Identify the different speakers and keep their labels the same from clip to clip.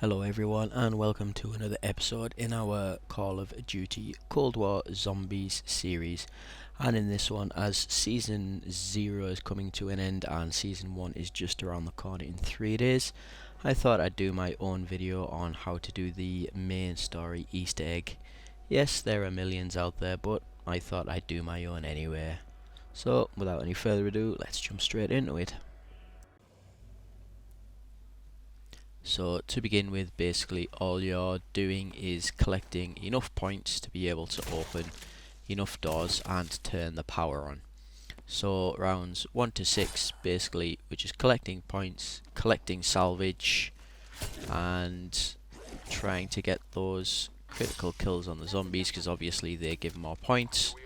Speaker 1: Hello everyone and welcome to another episode in our Call of Duty Cold War Zombies series. And in this one, as Season 0 is coming to an end and Season 1 is just around the corner in 3 days, I thought I'd do my own video on how to do the main story Easter egg. Yes, there are millions out there, but I thought I'd do my own anyway. So without any further ado, let's jump straight into it. So to begin with, basically all you're doing is collecting enough points to be able to open enough doors and turn the power on. So rounds 1 to 6 basically we're just collecting points, collecting salvage and trying to get those critical kills on the zombies because obviously they give more points,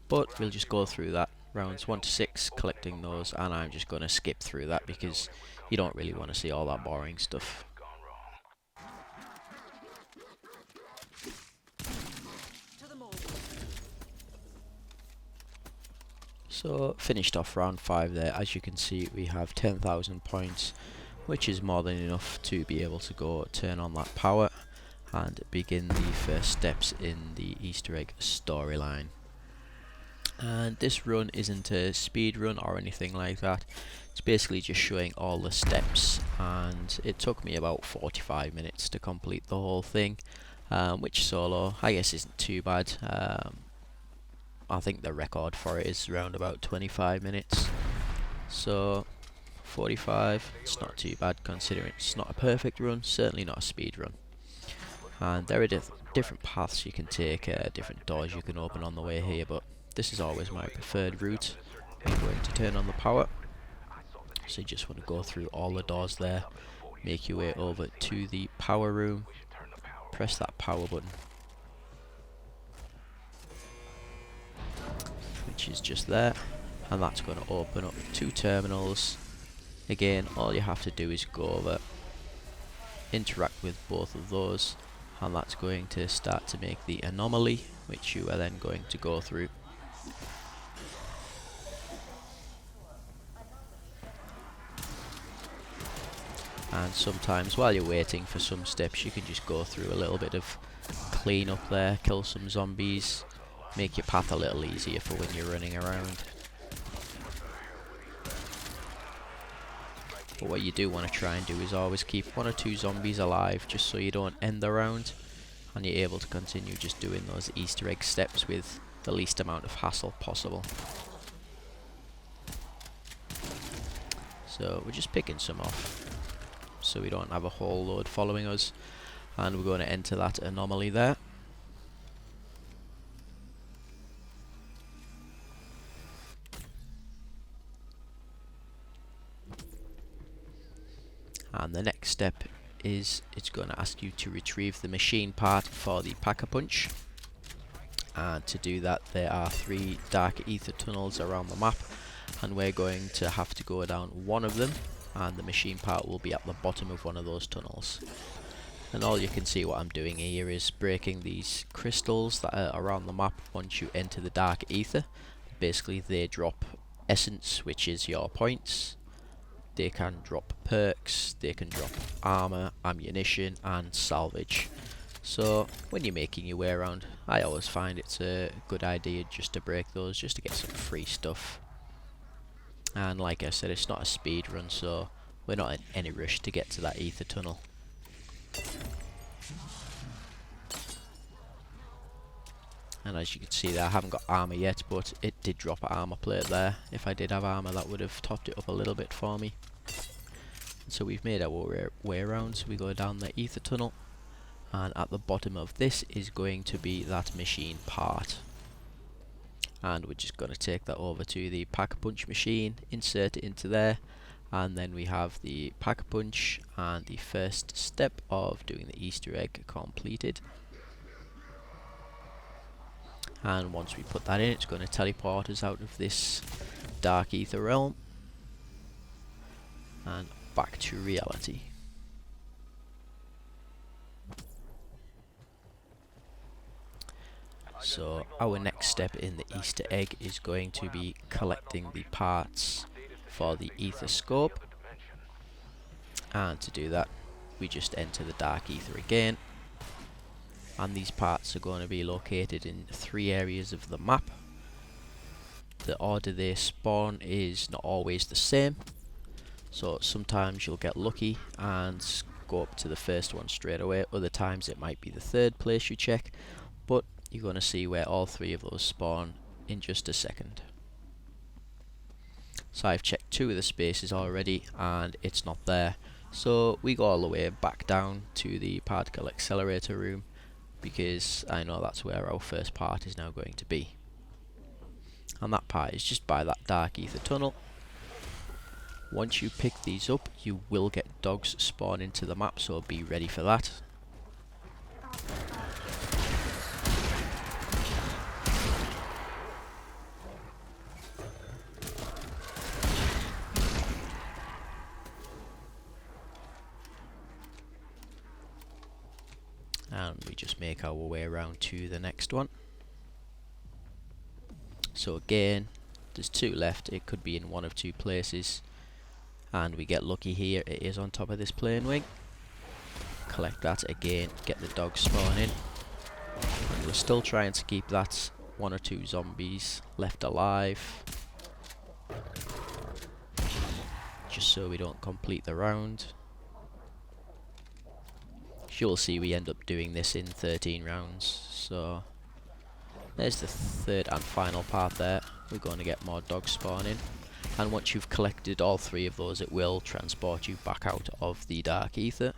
Speaker 1: but we'll just go through that. Rounds 1 to 6 collecting those, and I'm just going to skip through that because you don't really want to see all that boring stuff. So finished off round 5 there. As you can see, we have 10,000 points, which is more than enough to be able to go turn on that power and begin the first steps in the Easter egg storyline. And this run isn't a speed run or anything like that. It's basically just showing all the steps, and it took me about 45 minutes to complete the whole thing, which solo I guess isn't too bad. I think the record for it is around about 25 minutes, so 45, it's not too bad considering it's not a perfect run, certainly not a speed run. And there are different paths you can take, different doors you can open on the way here, but this is always my preferred route. I'm going to turn on the power, so you just want to go through all the doors there, make your way over to the power room, press that power button, which is just there, and that's going to open up 2 terminals. Again, all you have to do is go over, interact with both of those, and that's going to start to make the anomaly, which you are then going to go through. And sometimes while you're waiting for some steps, you can just go through a little bit of clean up there, kill some zombies, make your path a little easier for when you're running around. But what you do want to try and do is always keep 1 or 2 zombies alive, just so you don't end the round, and you're able to continue just doing those Easter egg steps with the least amount of hassle possible. So we're just picking some off, so we don't have a whole load following us, and we're going to enter that anomaly there. And the next step is it's going to ask you to retrieve the machine part for the Pack-a-Punch, and to do that there are 3 dark ether tunnels around the map, and we're going to have to go down one of them, and the machine part will be at the bottom of one of those tunnels. And all you can see what I'm doing here is breaking these crystals that are around the map once you enter the dark ether. Basically they drop essence, which is your points. They can drop perks, they can drop armor, ammunition and salvage. So when you're making your way around, I always find it's a good idea just to break those, just to get some free stuff. And like I said, it's not a speed run, so we're not in any rush to get to that ether tunnel. And as you can see there, I haven't got armor yet, but it did drop an armor plate there. If I did have armor, that would have topped it up a little bit for me. So we've made our way around, so we go down the ether tunnel, and at the bottom of this is going to be that machine part. And we're just going to take that over to the Pack-a-Punch machine, insert it into there, and then we have the Pack-a-Punch and the first step of doing the Easter egg completed. And once we put that in, it's going to teleport us out of this dark ether realm and back to reality. So our next step in the Easter egg is going to be collecting the parts for the ether scope, and to do that we just enter the Dark Ether again, and these parts are going to be located in 3 areas of the map. The order they spawn is not always the same, so sometimes you'll get lucky and go up to the first one straight away. Other times it might be the 3rd place you check, but you're going to see where all 3 of those spawn in just a second. So I've checked 2 of the spaces already and it's not there, so we go all the way back down to the particle accelerator room, because I know that's where our first part is now going to be. And that part is just by that Dark Ether tunnel. Once you pick these up, you will get dogs spawn into the map, so be ready for that. And we just make our way around to the next one. So again, there's 2 left. It could be in one of 2 places, and we get lucky here. It is on top of this plane wing. Collect that again, get the dogs spawn in, and we're still trying to keep that 1 or 2 zombies left alive, just so we don't complete the round. You'll see we end up doing this in 13 rounds, so there's the 3rd and final part there. We're going to get more dogs spawning, and once you've collected all 3 of those, it will transport you back out of the Dark Ether.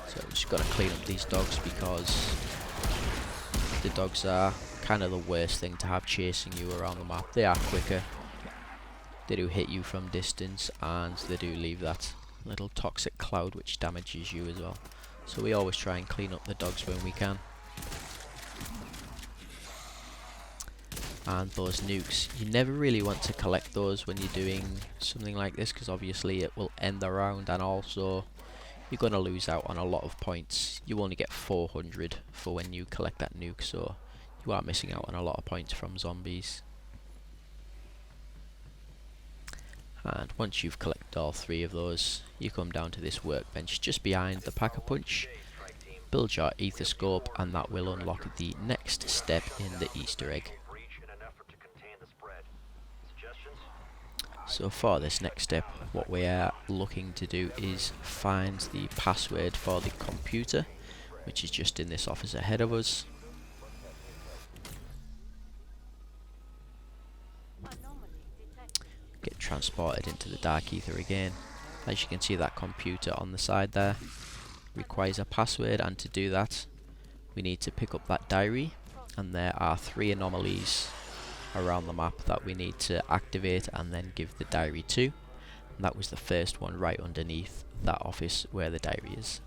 Speaker 1: So we're just going to clean up these dogs, because the dogs are kind of the worst thing to have chasing you around the map. They are quicker, they do hit you from distance, and they do leave that little toxic cloud which damages you as well. So we always try and clean up the dogs when we can. And those nukes, you never really want to collect those when you're doing something like this, because obviously it will end the round, and also you're going to lose out on a lot of points. You only get 400 for when you collect that nuke, so you are missing out on a lot of points from zombies. And once you've collected all 3 of those, you come down to this workbench just behind the Pack-a-Punch, build your ether scope, and that will unlock the next step in the Easter egg. So for this next step, what we are looking to do is find the password for the computer, which is just in this office ahead of us. Get transported into the Dark Ether again. As you can see, that computer on the side there requires a password, and to do that we need to pick up that diary, and there are 3 anomalies around the map that we need to activate and then give the diary to. And that was the first one right underneath that office where the diary is.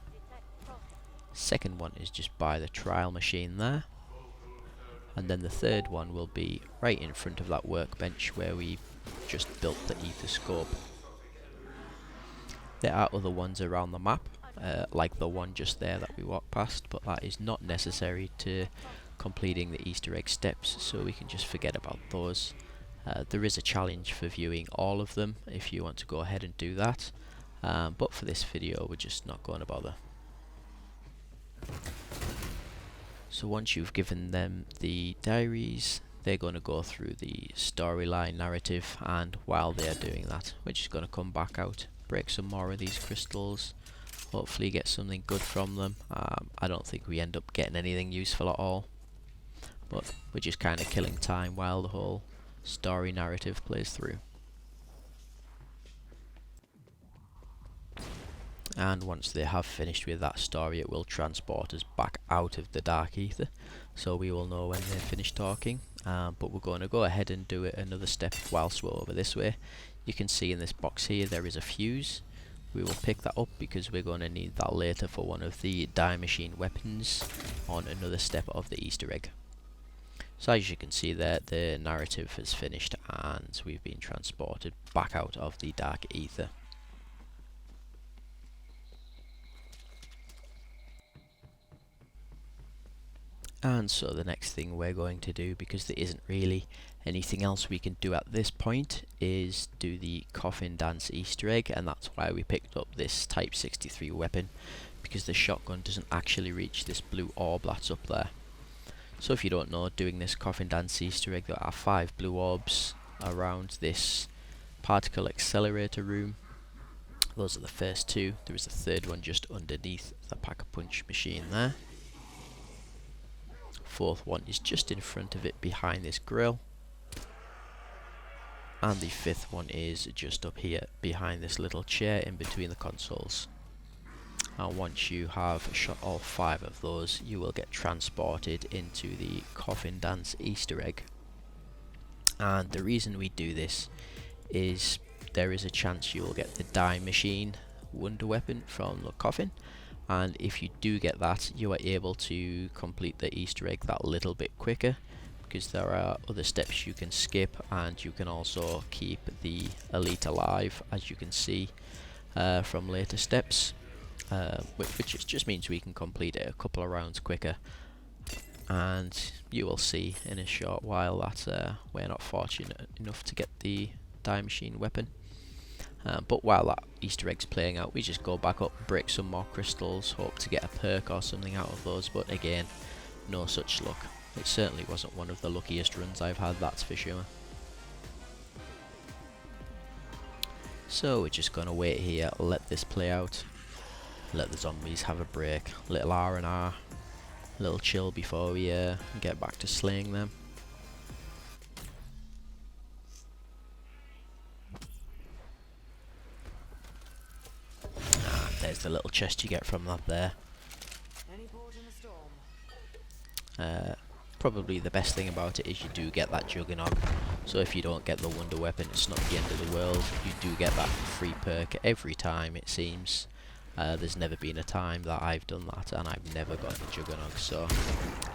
Speaker 1: Second one is just by the trial machine there, and then the 3rd one will be right in front of that workbench where we just built the ether scope. There are other ones around the map, like the one just there that we walked past, but that is not necessary to completing the Easter egg steps, so we can just forget about those. There is a challenge for viewing all of them if you want to go ahead and do that, but for this video we're just not going to bother. So once you've given them the diaries, they're going to go through the storyline narrative, and while they're doing that, we're just going to come back out, break some more of these crystals, hopefully get something good from them. I don't think we end up getting anything useful at all, but we're just kind of killing time while the whole story narrative plays through. And once they have finished with that story, it will transport us back out of the Dark Ether, so we will know when they're finished talking. But we're going to go ahead and do it another step whilst we're over this way. You can see in this box here there is a fuse. We will pick that up because we're going to need that later for one of the die machine weapons on another step of the Easter egg. So as you can see there, the narrative has finished and we've been transported back out of the Dark Ether. And so the next thing we're going to do, because there isn't really anything else we can do at this point, is do the coffin dance Easter egg, and that's why we picked up this Type 63 weapon, because the shotgun doesn't actually reach this blue orb that's up there. So if you don't know, doing this coffin dance Easter egg, there are 5 blue orbs around this particle accelerator room. Those are the first 2. There is a third one just underneath the pack-a-punch machine there. 4th one is just in front of it behind this grill, and the 5th one is just up here behind this little chair in between the consoles. And once you have shot all 5 of those, you will get transported into the coffin dance Easter egg. And the reason we do this is there is a chance you will get the Die machine wonder weapon from the coffin, and if you do get that, you are able to complete the Easter egg that little bit quicker, because there are other steps you can skip, and you can also keep the elite alive, as you can see from later steps, which just means we can complete it a couple of rounds quicker. And you will see in a short while that we're not fortunate enough to get the Die machine weapon. But while that Easter egg's playing out, we just go back up, break some more crystals, hope to get a perk or something out of those, but again, no such luck. It certainly wasn't one of the luckiest runs I've had, that's for sure. So we're just gonna wait here, let this play out, let the zombies have a break, little R&R, little chill before we get back to slaying them. There's the little chest you get from that there. Probably the best thing about it is you do get that juggernaut, so if you don't get the wonder weapon, it's not the end of the world. You do get that free perk every time, it seems. There's never been a time that I've done that and I've never gotten a juggernaut, so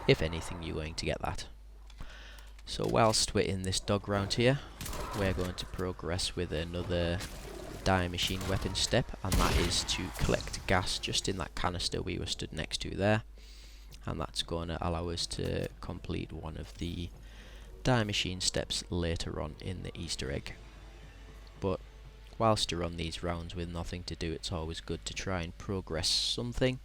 Speaker 1: if anything you're going to get that. So whilst we're in this dog round here, we're going to progress with another Die machine weapon step, and that is to collect gas just in that canister we were stood next to there, and that's going to allow us to complete one of the Die machine steps later on in the Easter egg. But whilst you're on these rounds with nothing to do, it's always good to try and progress something,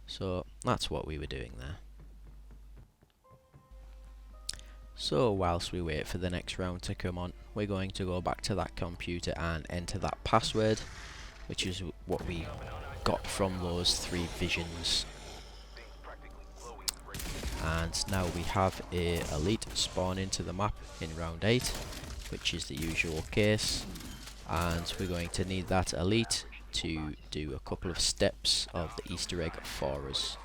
Speaker 1: so that's what we were doing there. So whilst we wait for the next round to come on, we're going to go back to that computer and enter that password, which is what we got from those 3 visions. And now we have a elite spawn into the map in round 8, which is the usual case, and we're going to need that elite to do a couple of steps of the Easter egg for us.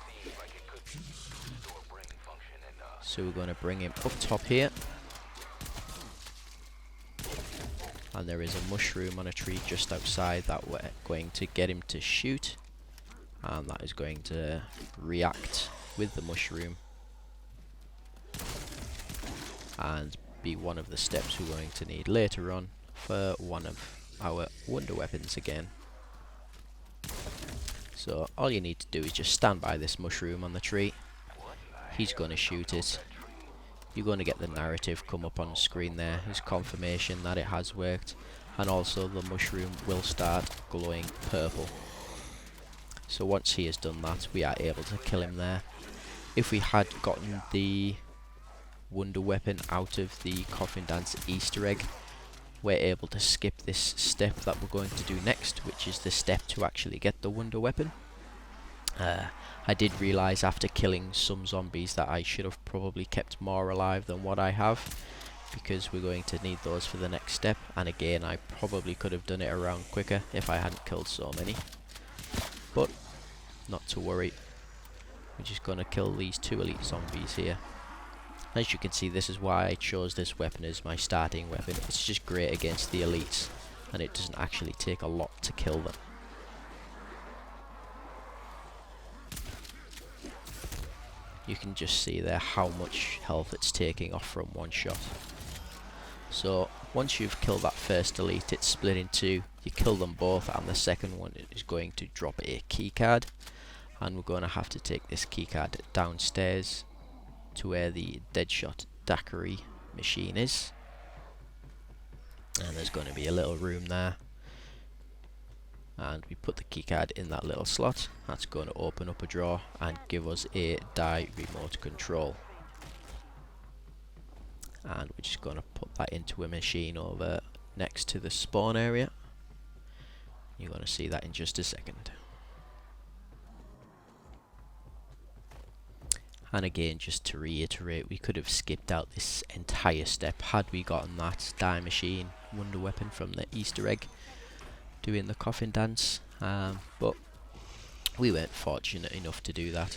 Speaker 1: So we're going to bring him up top here, and there is a mushroom on a tree just outside that we're going to get him to shoot, and that is going to react with the mushroom and be one of the steps we're going to need later on for one of our wonder weapons again. So all you need to do is just stand by this mushroom on the tree. He's going to shoot it. You're going to get the narrative come up on screen there as confirmation that it has worked, and also the mushroom will start glowing purple. So once he has done that, we are able to kill him there. If we had gotten the wonder weapon out of the coffin dance Easter egg, we're able to skip this step that we're going to do next, which is the step to actually get the wonder weapon. I did realise after killing some zombies that I should have probably kept more alive than what I have, because we're going to need those for the next step, and again I probably could have done it a round quicker if I hadn't killed so many. But not to worry, we're just going to kill these 2 elite zombies here. As you can see, this is why I chose this weapon as my starting weapon. It's just great against the elites, and it doesn't actually take a lot to kill them. You can just see there how much health it's taking off from one shot. So once you've killed that first elite, it's split in 2. You kill them both, and the second one is going to drop a key card, and we're going to have to take this keycard downstairs to where the Deadshot daiquiri machine is, and there's going to be a little room there, and we put the keycard in that little slot. That's going to open up a drawer and give us a D.I.E remote control, and we're just going to put that into a machine over next to the spawn area. You're going to see that in just a second. And again, just to reiterate, we could have skipped out this entire step had we gotten that D.I.E machine wonder weapon from the Easter egg doing the coffin dance, but we weren't fortunate enough to do that.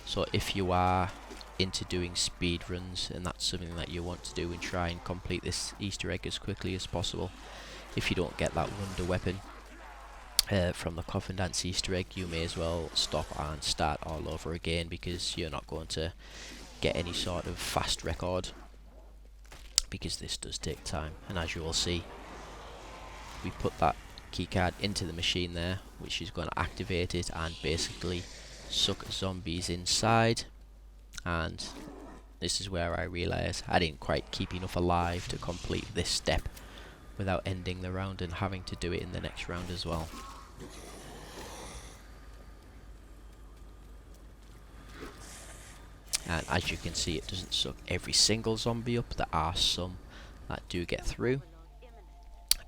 Speaker 1: So if you are into doing speed runs and that's something that you want to do and try and complete this Easter egg as quickly as possible, if you don't get that wonder weapon from the coffin dance Easter egg, you may as well stop and start all over again, because you're not going to get any sort of fast record, because this does take time. And as you will see, we put that keycard into the machine there, which is going to activate it and basically suck zombies inside. And this is where I realise I didn't quite keep enough alive to complete this step without ending the round and having to do it in the next round as well. And as you can see, it doesn't suck every single zombie up. There are some that do get through,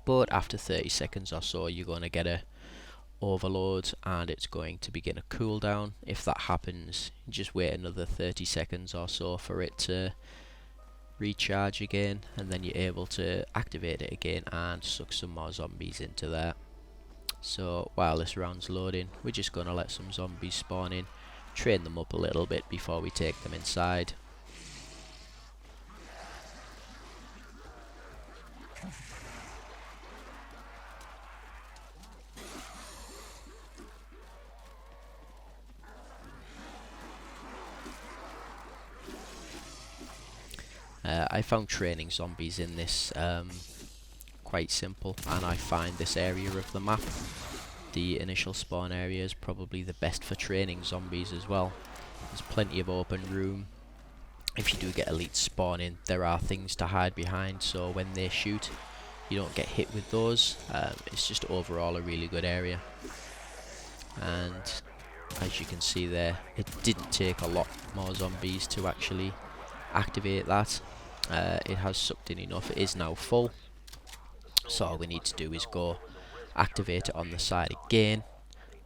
Speaker 1: but after 30 seconds or so you're going to get a overload and it's going to begin a cooldown. If that happens, just wait another 30 seconds or so for it to recharge again, and then you're able to activate it again and suck some more zombies into there. So while this round's loading, we're just going to let some zombies spawn in, train them up a little bit before we take them inside. I found training zombies in this quite simple, and I find this area of the map, the initial spawn area, is probably the best for training zombies as well. There's plenty of open room. If you do get elites spawning, there are things to hide behind, so when they shoot you don't get hit with those. It's just overall a really good area, and as you can see there, it didn't take a lot more zombies to actually activate that. It has sucked in enough. It is now full, so all we need to do is go activate it on the side again.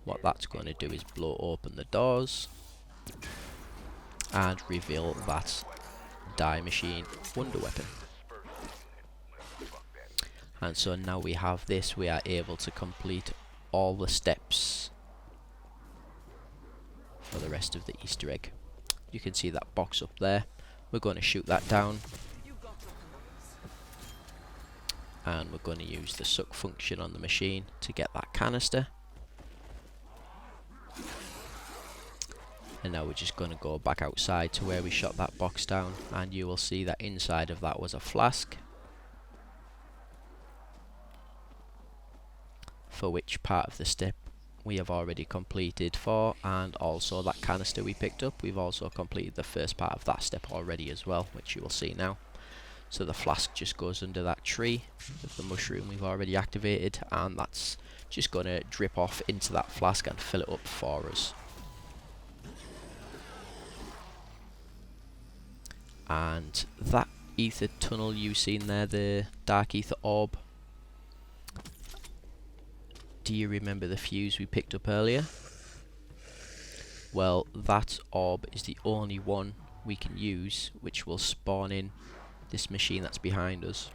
Speaker 1: What that's going to do is blow open the doors and reveal that D.I.E machine wonder weapon. And so now we have this, we are able to complete all the steps for the rest of the Easter egg. You can see that box up there. We're going to shoot that down, and we're going to use the suck function on the machine to get that canister. And now we're just going to go back outside to where we shot that box down, and you will see that inside of that was a flask, for which part of the step we have already completed for, and also that canister we picked up, we've also completed the first part of that step already as well, which you will see now. So the flask just goes under that tree with the mushroom we've already activated, and that's just going to drip off into that flask and fill it up for us. And that ether tunnel you've seen there, the dark ether orb, do you remember the fuse we picked up earlier? Well, that orb is the only one we can use which will spawn in this machine that's behind us.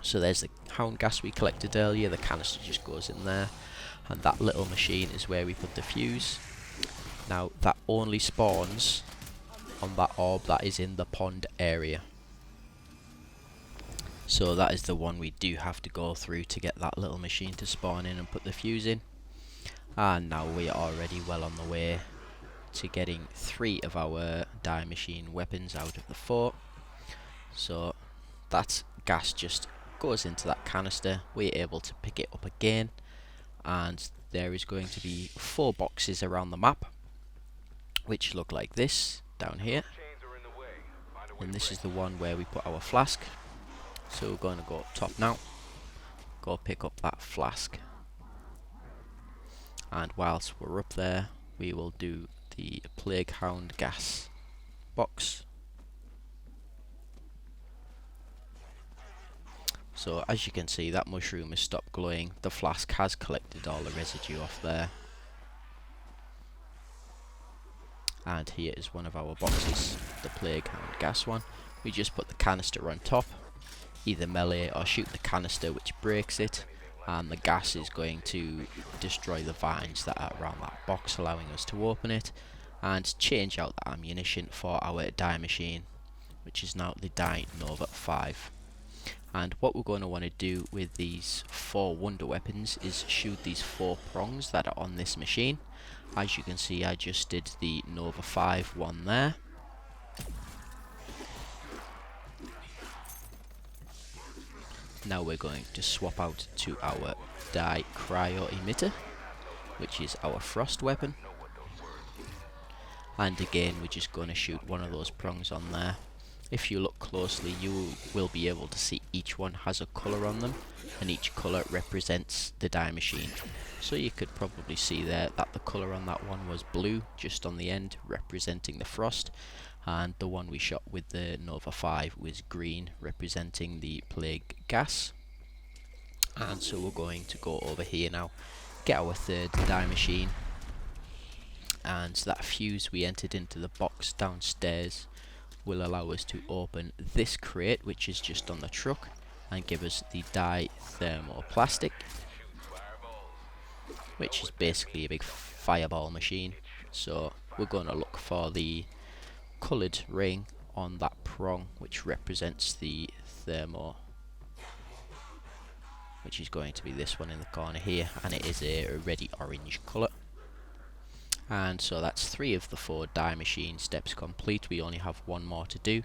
Speaker 1: So there's the hound gas we collected earlier, the canister just goes in there, and that little machine is where we put the fuse. Now that only spawns on that orb that is in the pond area. So that is the one we do have to go through to get that little machine to spawn in and put the fuse in. And now we are already well on the way to getting 3 of our D.I.E machine weapons out of the 4. So that gas just goes into that canister, we're able to pick it up again, and there is going to be 4 boxes around the map, which look like this down here. And this is the one where we put our flask. So we're going to go up top now, go pick up that flask, and whilst we're up there we will do the Plague Hound gas box. So as you can see, that mushroom has stopped glowing. The flask has collected all the residue off there. And here is one of our boxes, the Plague Hound gas one. We just put the canister on top, either melee or shoot the canister, which breaks it, and the gas is going to destroy the vines that are around that box, allowing us to open it and change out the ammunition for our die machine, which is now the Die Nova 5. And what we're going to want to do with these 4 wonder weapons is shoot these 4 prongs that are on this machine. As you can see, I just did the Nova 5 one there. Now we're going to swap out to our Die Cryo Emitter, which is our frost weapon. And again, we're just going to shoot one of those prongs on there. If you look closely, you will be able to see each one has a colour on them, and each colour represents the die machine. So you could probably see there that the colour on that one was blue, just on the end, representing the frost, and the one we shot with the Nova 5 was green, representing the plague gas. And so we're going to go over here now, get our 3rd die machine, and that fuse we entered into the box downstairs will allow us to open this crate, which is just on the truck, and give us the Die thermoplastic, which is basically a big fireball machine. So we're going to look for the coloured ring on that prong, which represents the thermo, which is going to be this one in the corner here, and it is a reddy orange colour. And so that's 3 of the 4 die machine steps complete. We only have 1 more to do,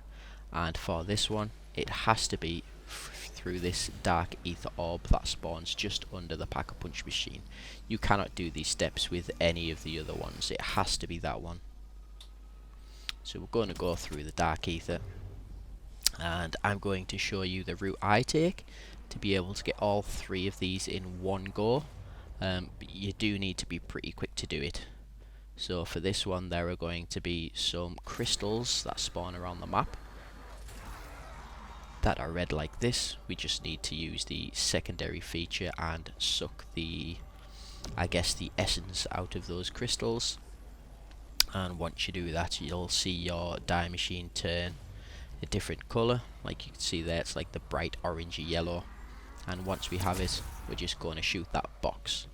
Speaker 1: and for this one it has to be through this dark ether orb that spawns just under the pack-a-punch machine. You cannot do these steps with any of the other ones, it has to be that one. So we're going to go through the dark ether, and I'm going to show you the route I take to be able to get all 3 of these in one go. But you do need to be pretty quick to do it. So for this one, there are going to be some crystals that spawn around the map that are red like this. We just need to use the secondary feature and suck the, I guess, the essence out of those crystals. And once you do that, you'll see your die machine turn a different colour. Like you can see there, it's like the bright orangey yellow. And once we have it, we're just going to shoot that box.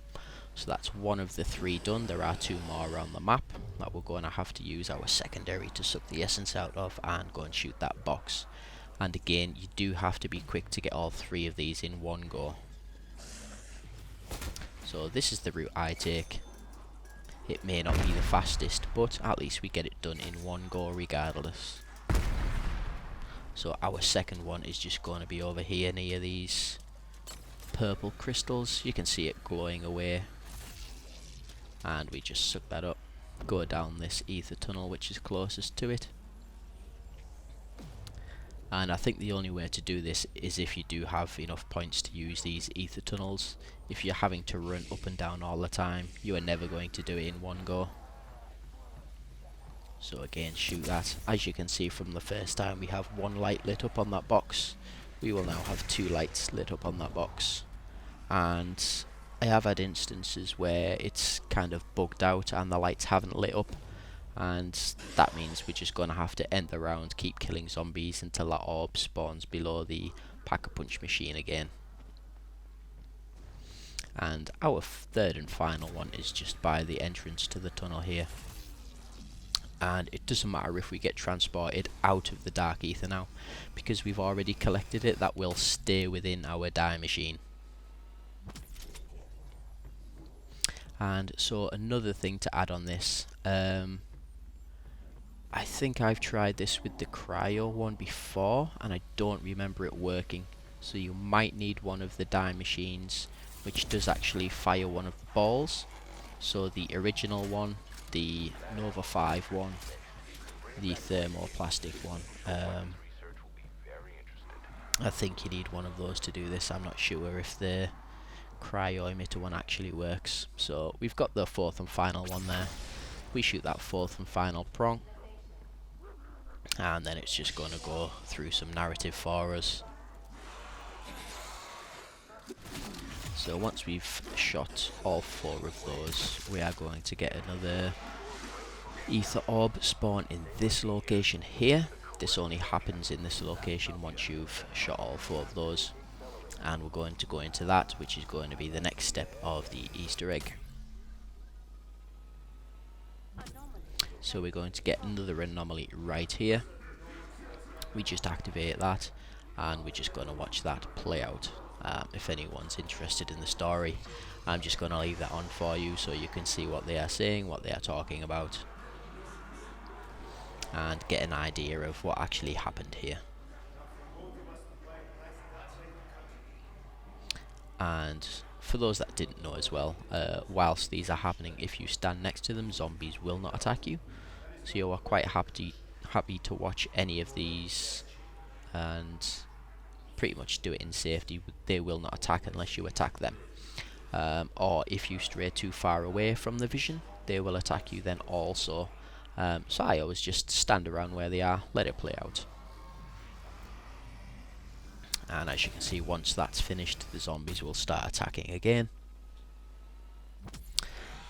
Speaker 1: So that's 1 of the 3 done. There are 2 more around the map that we're going to have to use our secondary to suck the essence out of and go and shoot that box. And again, you do have to be quick to get all 3 of these in one go. So this is the route I take. It may not be the fastest, but at least we get it done in one go regardless. So our second one is just going to be over here near these purple crystals. You can see it glowing away. And we just suck that up, go down this ether tunnel which is closest to it. And I think the only way to do this is if you do have enough points to use these ether tunnels. If you're having to run up and down all the time, you are never going to do it in one go. So again, shoot that. As you can see from the first time, we have 1 light lit up on that box. We will now have 2 lights lit up on that box. And I have had instances where it's kind of bugged out and the lights haven't lit up, and that means we're just going to have to end the round, keep killing zombies until that orb spawns below the pack-a-punch machine again. And our 3rd and final one is just by the entrance to the tunnel here. And it doesn't matter if we get transported out of the dark ether now, because we've already collected it, that will stay within our die machine. And so another thing to add on this, I think I've tried this with the cryo one before and I don't remember it working, so you might need one of the die machines which does actually fire one of the balls. So the original one, the Nova 5 one, the thermoplastic one. I think you need one of those to do this. I'm not sure if the cryo emitter one actually works. So we've got the fourth and final one there. We shoot that fourth and final prong, and then it's just going to go through some narrative for us. So once we've shot all four of those, we are going to get another ether orb spawn in this location here. This only happens in this location once you've shot all four of those, and we're going to go into that, which is going to be the next step of the Easter egg. So we're going to get another anomaly right here. We just activate that, and we're just going to watch that play out. If anyone's interested in the story, I'm just going to leave that on for you so you can see what they are saying, what they are talking about, and get an idea of what actually happened here. And for those that didn't know as well, whilst these are happening, if you stand next to them, zombies will not attack you. So you are quite happy to watch any of these and pretty much do it in safety. They will not attack unless you attack them. Or if you stray too far away from the vision, they will attack you then also. So I always just stand around where they are, let it play out. And as you can see, once that's finished, the zombies will start attacking again.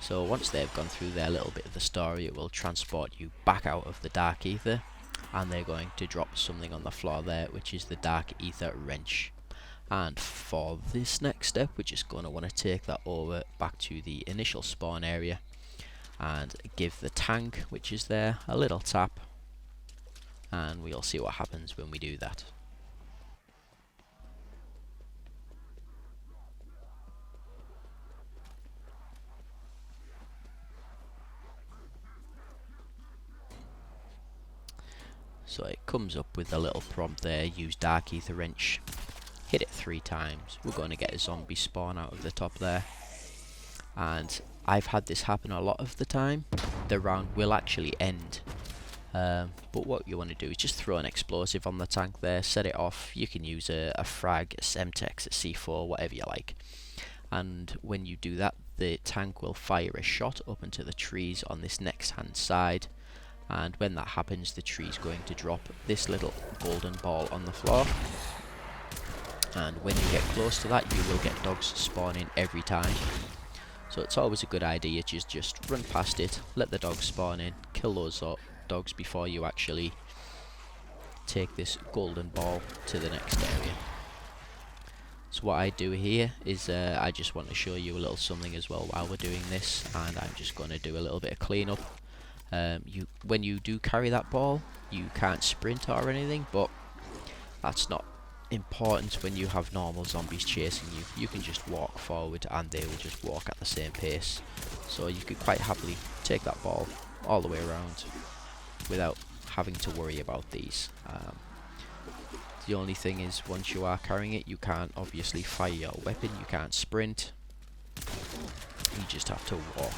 Speaker 1: So once they've gone through their little bit of the story, it will transport you back out of the dark ether, and they're going to drop something on the floor there, which is the dark ether wrench. And for this next step, we're just going to want to take that over back to the initial spawn area and give the tank, which is there, a little tap, and we'll see what happens when we do that. So it comes up with a little prompt there, use dark ether wrench, hit it 3 times, we're going to get a zombie spawn out of the top there. And I've had this happen a lot of the time. The round will actually end, but what you want to do is just throw an explosive on the tank there, set it off. You can use a frag, a Semtex, a C4, whatever you like. And when you do that, the tank will fire a shot up into the trees on this next hand side. And when that happens, the tree's going to drop this little golden ball on the floor. And when you get close to that, you will get dogs spawning every time. So it's always a good idea to just run past it, let the dogs spawn in, kill those dogs before you actually take this golden ball to the next area. So what I do here is I just want to show you a little something as well while we're doing this, and I'm just going to do a little bit of cleanup. When you do carry that ball, you can't sprint or anything, but that's not important when you have normal zombies chasing you. You can just walk forward and they will just walk at the same pace. So you could quite happily take that ball all the way around without having to worry about these. The only thing is, once you are carrying it, you can't obviously fire your weapon, you can't sprint, you just have to walk.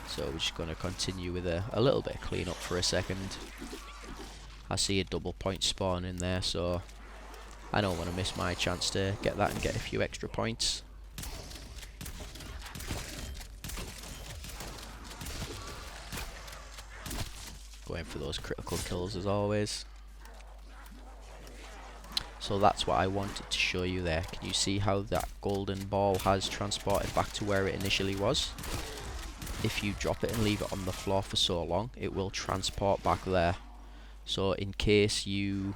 Speaker 1: So we're just going to continue with a little bit of cleanup for a second. I see a double point spawn in there, so I don't want to miss my chance to get that and get a few extra points. Going for those critical kills as always. So that's what I wanted to show you there. Can you see how that golden ball has transported back to where it initially was? If you drop it and leave it on the floor for so long, it will transport back there. So in case you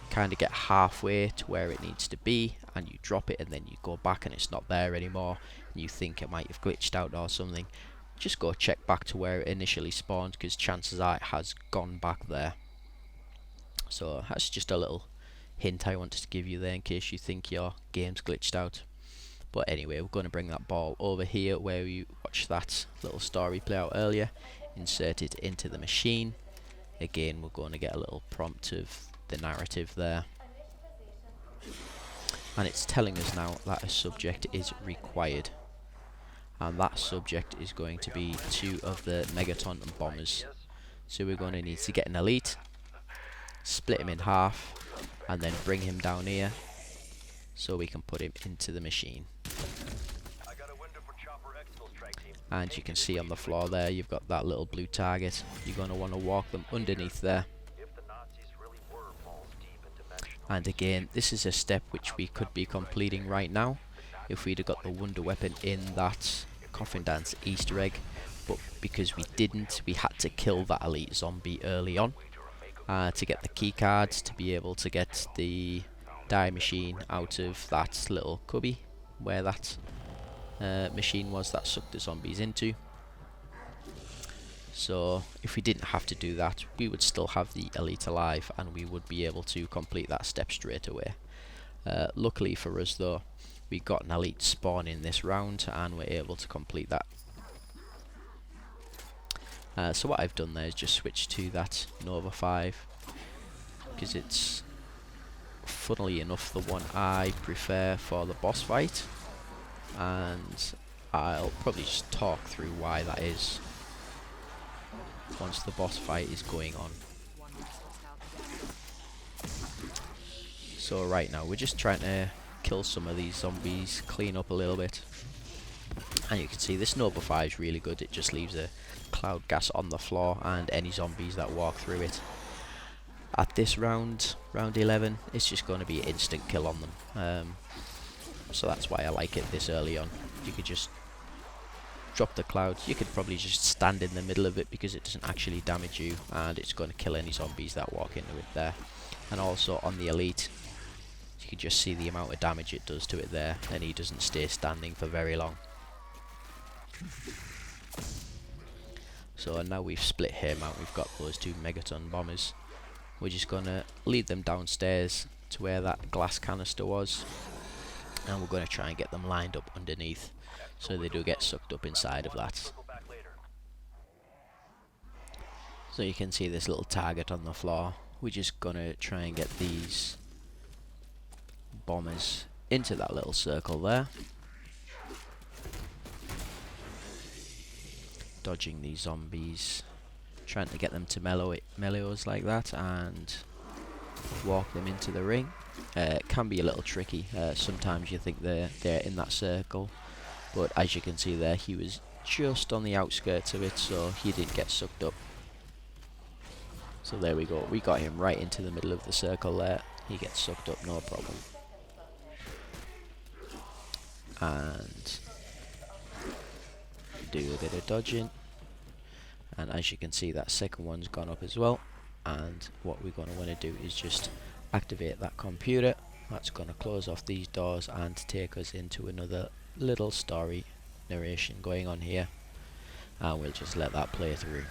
Speaker 1: kind of get halfway to where it needs to be and you drop it and then you go back and it's not there anymore and you think it might have glitched out or something, just go check back to where it initially spawned, because chances are it has gone back there. So that's just a little hint I wanted to give you there in case you think your game's glitched out. But anyway, we're going to bring that ball over here where we watched that little story play out earlier, insert it into the machine. Again, we're going to get a little prompt of the narrative there. and it's telling us now that a subject is required, and that subject is going to be 2 of the Megaton bombers. So we're going to need to get an elite, split him in half, and then bring him down here so we can put him into the machine. And you can see on the floor there, you've got that little blue target. You're going to want to walk them underneath there. And again, this is a step which we could be completing right now if we'd have got the wonder weapon in that coffin dance Easter egg, but because we didn't, we had to kill that elite zombie early on to get the key cards to be able to get the D.I.E machine out of that little cubby where that machine was that sucked the zombies into. So if we didn't have to do that, we would still have the elite alive and we would be able to complete that step straight away. Luckily for us though, we got an elite spawn in this round and we're able to complete that. So what I've done there is just switch to that Nova 5 because it's, funnily enough, the one I prefer for the boss fight, and I'll probably just talk through why that is once the boss fight is going on. So right now we're just trying to kill some of these zombies, clean up a little bit, and you can see this Nova 5 is really good. It just leaves a cloud gas on the floor and any zombies that walk through it. At this round 11, it's just going to be instant kill on them. So that's why I like it this early on. You could just drop the clouds. You could probably just stand in the middle of it because it doesn't actually damage you, and it's going to kill any zombies that walk into it there. And also on the elite, you can just see the amount of damage it does to it there, and he doesn't stay standing for very long. So now we've split him out, we've got those 2 Megaton bombers. We're just going to lead them downstairs to where that glass canister was, and we're going to try and get them lined up underneath so they do get sucked up inside of that. So you can see this little target on the floor. We're just going to try and get these bombers into that little circle there, dodging these zombies, trying to get them to melees like that and walk them into the ring. It can be a little tricky. Sometimes you think they're in that circle, but as you can see there, he was just on the outskirts of it, so he didn't get sucked up. So there we go, we got him right into the middle of the circle there. He gets sucked up, no problem. And do a bit of dodging, and as you can see, that second one's gone up as well. And what we're going to want to do is just activate that computer. That's going to close off these doors and take us into another little story narration going on here, and we'll just let that play through.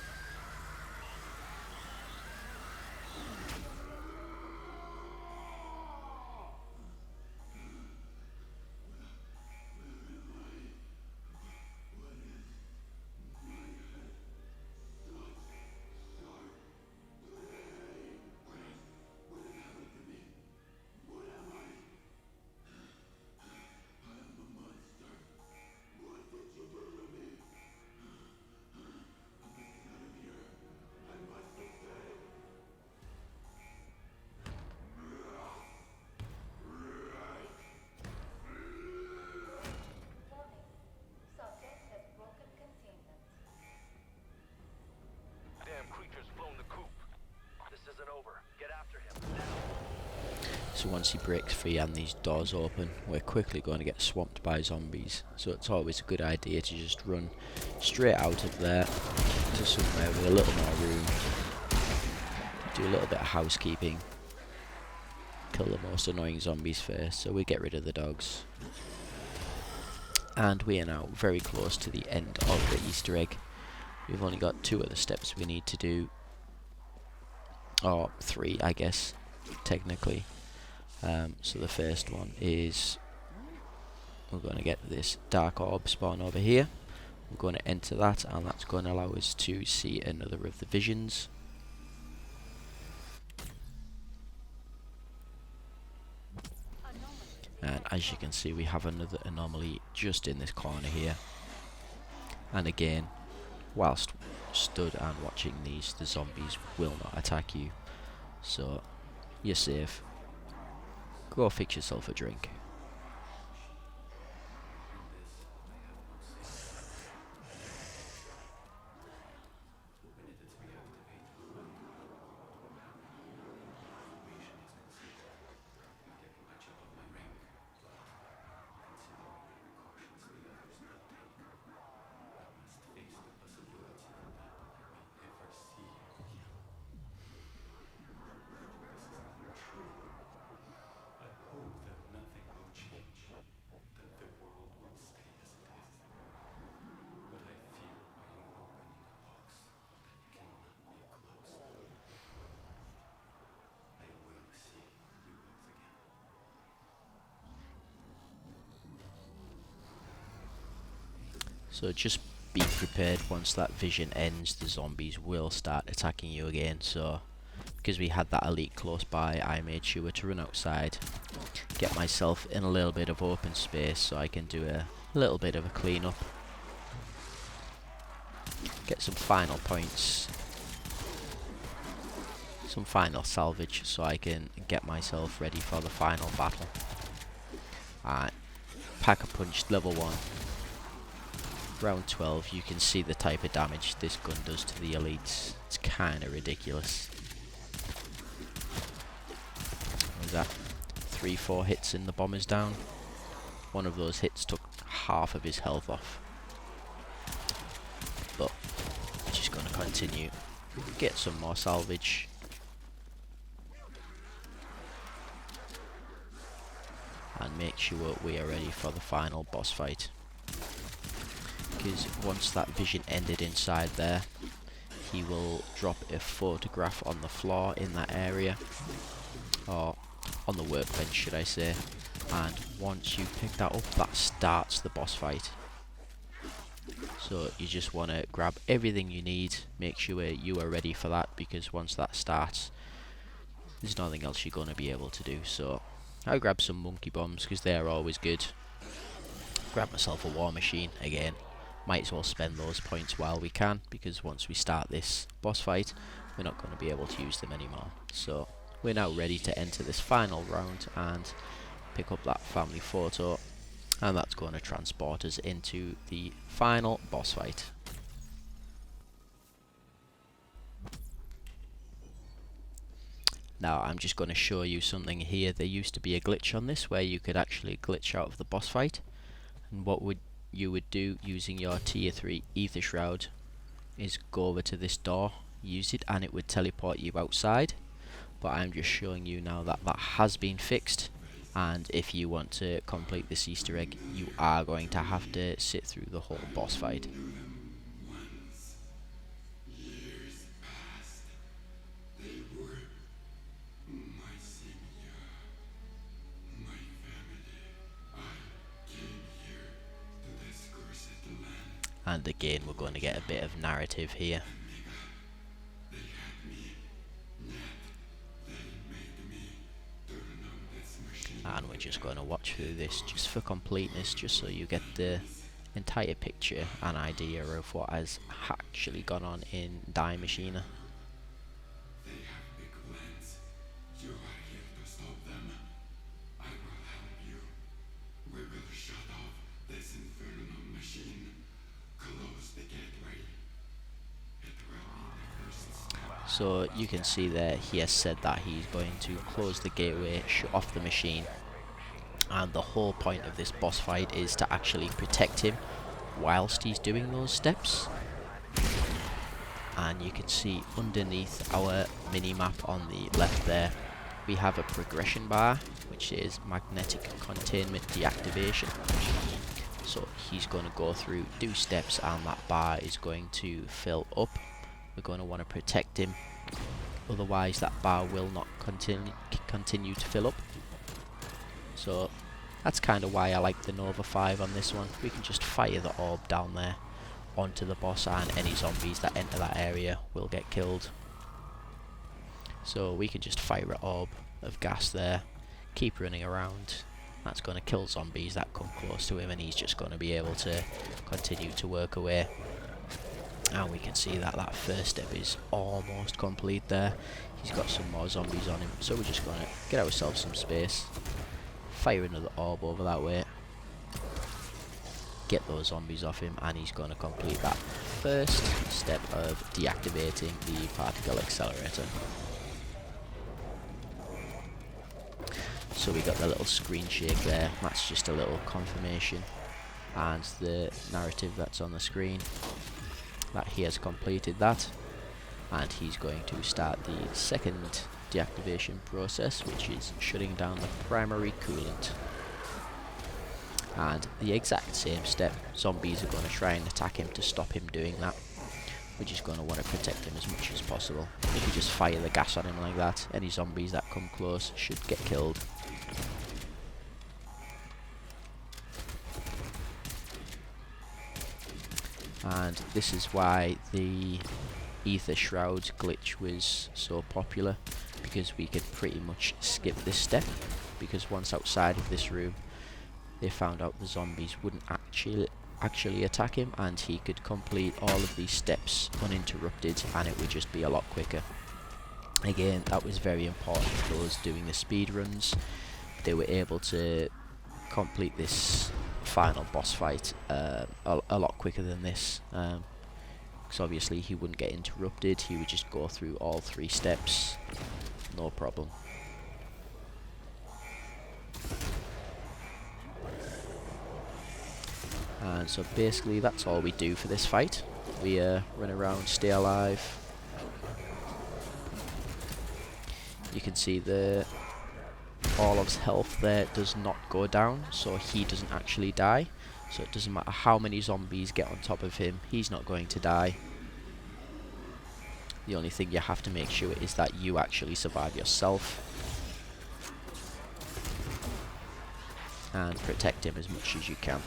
Speaker 1: So once he breaks free and these doors open, we're quickly going to get swamped by zombies. So it's always a good idea to just run straight out of there to somewhere with a little more room, do a little bit of housekeeping, kill the most annoying zombies first, so we get rid of the dogs. And we are now very close to the end of the Easter egg. We've only got 2 other steps we need to do, or 3 I guess, technically. So the first one is we're going to get this dark orb spawn over here. We're going to enter that, and that's going to allow us to see another of the visions. And as you can see, we have another anomaly just in this corner here. And again, whilst stood and watching these, the zombies will not attack you. So, you're safe. Go fix yourself a drink. So just be prepared, once that vision ends, the zombies will start attacking you again. So because we had that elite close by, I made sure to run outside, get myself in a little bit of open space so I can do a little bit of a clean up, get some final points, some final salvage so I can get myself ready for the final battle. Alright, Pack a Punch level 1. Round 12, you can see the type of damage this gun does to the elites. It's kinda ridiculous. What was that? 3-4 hits and the bomb is down. One of those hits took half of his health off. But we're just gonna continue. Get some more salvage. And make sure we are ready for the final boss fight. Because once that vision ended inside there, he will drop a photograph on the floor in that area, or on the workbench should I say, and once you pick that up, that starts the boss fight. So you just want to grab everything you need, make sure you are ready for that, because once that starts, there's nothing else you're going to be able to do. So I grab some monkey bombs because they're always good. Grab myself a war machine again. Might as well spend those points while we can, because once we start this boss fight, we're not going to be able to use them anymore. So we're now ready to enter this final round and pick up that family photo, and that's going to transport us into the final boss fight. Now I'm just going to show you something here. There used to be a glitch on this where you could actually glitch out of the boss fight, and what you would do using your tier 3 ether shroud is go over to this door, use it, and it would teleport you outside. But I'm just showing you now that that has been fixed, and if you want to complete this Easter egg, you are going to have to sit through the whole boss fight. And again, we're going to get a bit of narrative here. And we're just going to watch through this just for completeness, just so you get the entire picture and idea of what has actually gone on in Die Machina. So you can see there he has said that he's going to close the gateway, shut off the machine, and the whole point of this boss fight is to actually protect him whilst he's doing those steps. And you can see underneath our mini-map on the left there, we have a progression bar which is magnetic containment deactivation. So he's going to go through, do steps, and that bar is going to fill up. We're going to want to protect him, otherwise that bar will not continue to fill up. So that's kind of why I like the Nova 5 on this one. We can just fire the orb down there onto the boss, and any zombies that enter that area will get killed. So we can just fire an orb of gas there, keep running around, That's going to kill zombies that come close to him, and he's just going to be able to continue to work away. And we can see that that first step is almost complete there. He's got some more zombies on him, so we're just going to get ourselves some space, fire another orb over that way, get those zombies off him, and he's going to complete that first step of deactivating the particle accelerator. So we got the little screen shake there, that's just a little confirmation, and the narrative that's on the screen that he has completed that, and he's going to start the second deactivation process, which is shutting down the primary coolant. And the exact same step, zombies are going to try and attack him to stop him doing that. We're just going to want to protect him as much as possible. If we just fire the gas on him like that, any zombies that come close should get killed. And this is why the ether shrouds glitch was so popular, because we could pretty much skip this step, because once outside of this room they found out the zombies wouldn't actually attack him, and he could complete all of these steps uninterrupted, and it would just be a lot quicker. Again, that was very important for those doing the speed runs. They were able to complete this final boss fight a lot quicker than this, because obviously he wouldn't get interrupted, he would just go through all 3 steps, no problem. And so basically that's all we do for this fight. We run around, stay alive. You can see Orlov's health there does not go down, so he doesn't actually die. So it doesn't matter how many zombies get on top of him, he's not going to die. The only thing you have to make sure is that you actually survive yourself, and protect him as much as you can.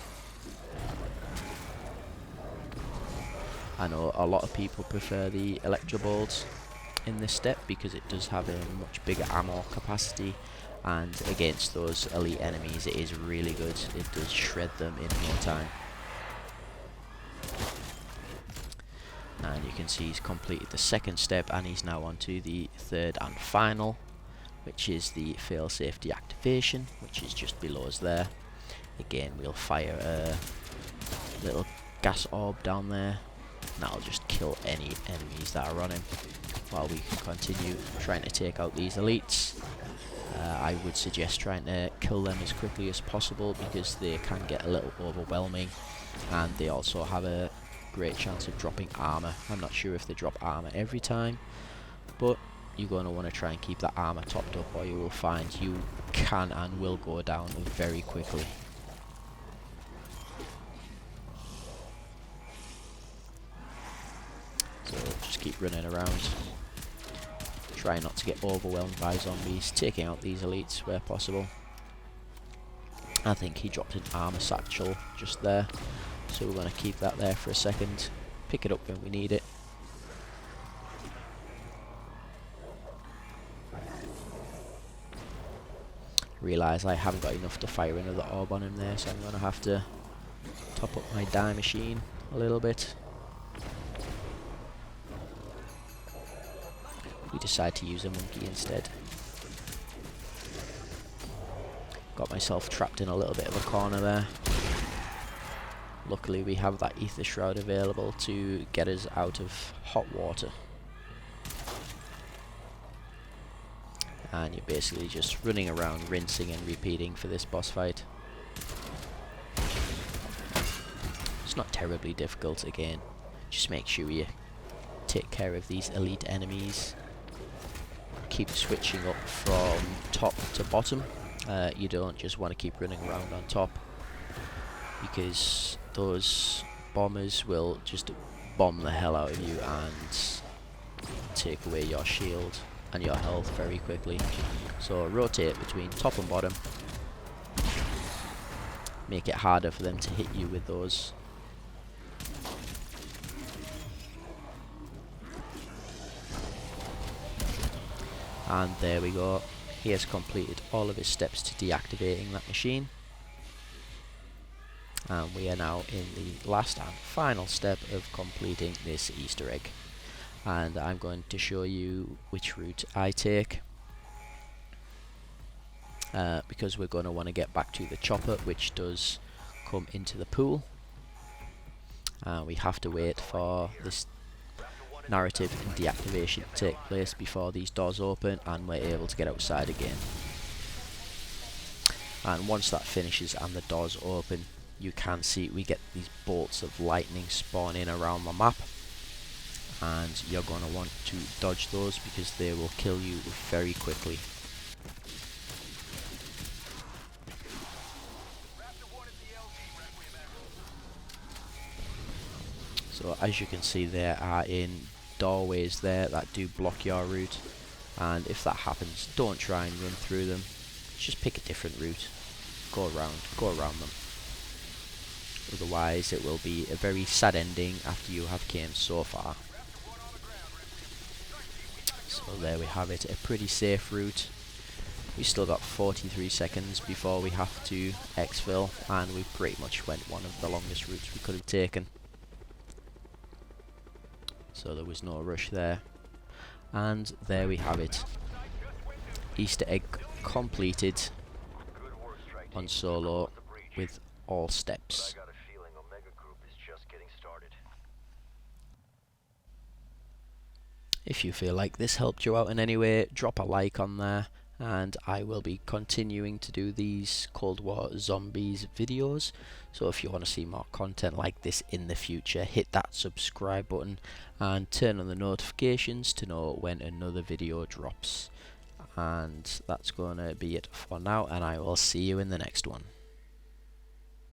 Speaker 1: I know a lot of people prefer the electro bolts in this step because it does have a much bigger ammo capacity, and against those elite enemies it is really good. It does shred them in no time. And you can see he's completed the second step, and he's now on to the third and final, which is the failsafe deactivation, which is just below us there. Again, we'll fire a little gas orb down there, and that'll just kill any enemies that are on him, while we can continue trying to take out these elites. I would suggest trying to kill them as quickly as possible, because they can get a little overwhelming, and they also have a great chance of dropping armor. I'm not sure if they drop armor every time, but you're going to want to try and keep that armor topped up, or you will find you can and will go down very quickly. So just keep running around, try not to get overwhelmed by zombies, taking out these elites where possible. I think he dropped an armor satchel just there, so we're going to keep that there for a second, pick it up when we need it. Realise I haven't got enough to fire another orb on him there, so I'm going to have to top up my die machine a little bit. We decide to use a monkey instead. Got myself trapped in a little bit of a corner there. Luckily we have that ether shroud available to get us out of hot water. And you're basically just running around rinsing and repeating for this boss fight. It's not terribly difficult. Again, just make sure you take care of these elite enemies. Keep switching up from top to bottom. You don't just want to keep running around on top, because those bombers will just bomb the hell out of you and take away your shield and your health very quickly. So rotate between top and bottom, make it harder for them to hit you with those. And there we go, he has completed all of his steps to deactivating that machine, and we are now in the last and final step of completing this Easter egg. And I'm going to show you which route I take, because we're going to want to get back to the chopper, which does come into the pool. We have to wait for this narrative and deactivation to take place before these doors open and we're able to get outside again. And once that finishes and the doors open, you can see we get these bolts of lightning spawning around the map, and you're going to want to dodge those because they will kill you very quickly. So as you can see, there are in doorways there that do block your route, and if that happens, don't try and run through them, just pick a different route, go around them. Otherwise it will be a very sad ending after you have came so far. So there we have it, a pretty safe route. We still got 43 seconds before we have to exfil, and we pretty much went one of the longest routes we could have taken. So there was no rush there. And there we have it. Easter egg completed on solo with all steps. If you feel like this helped you out in any way, drop a like on there, and I will be continuing to do these Cold War Zombies videos. So if you want to see more content like this in the future, hit that subscribe button and turn on the notifications to know when another video drops. And that's going to be it for now, and I will see you in the next one.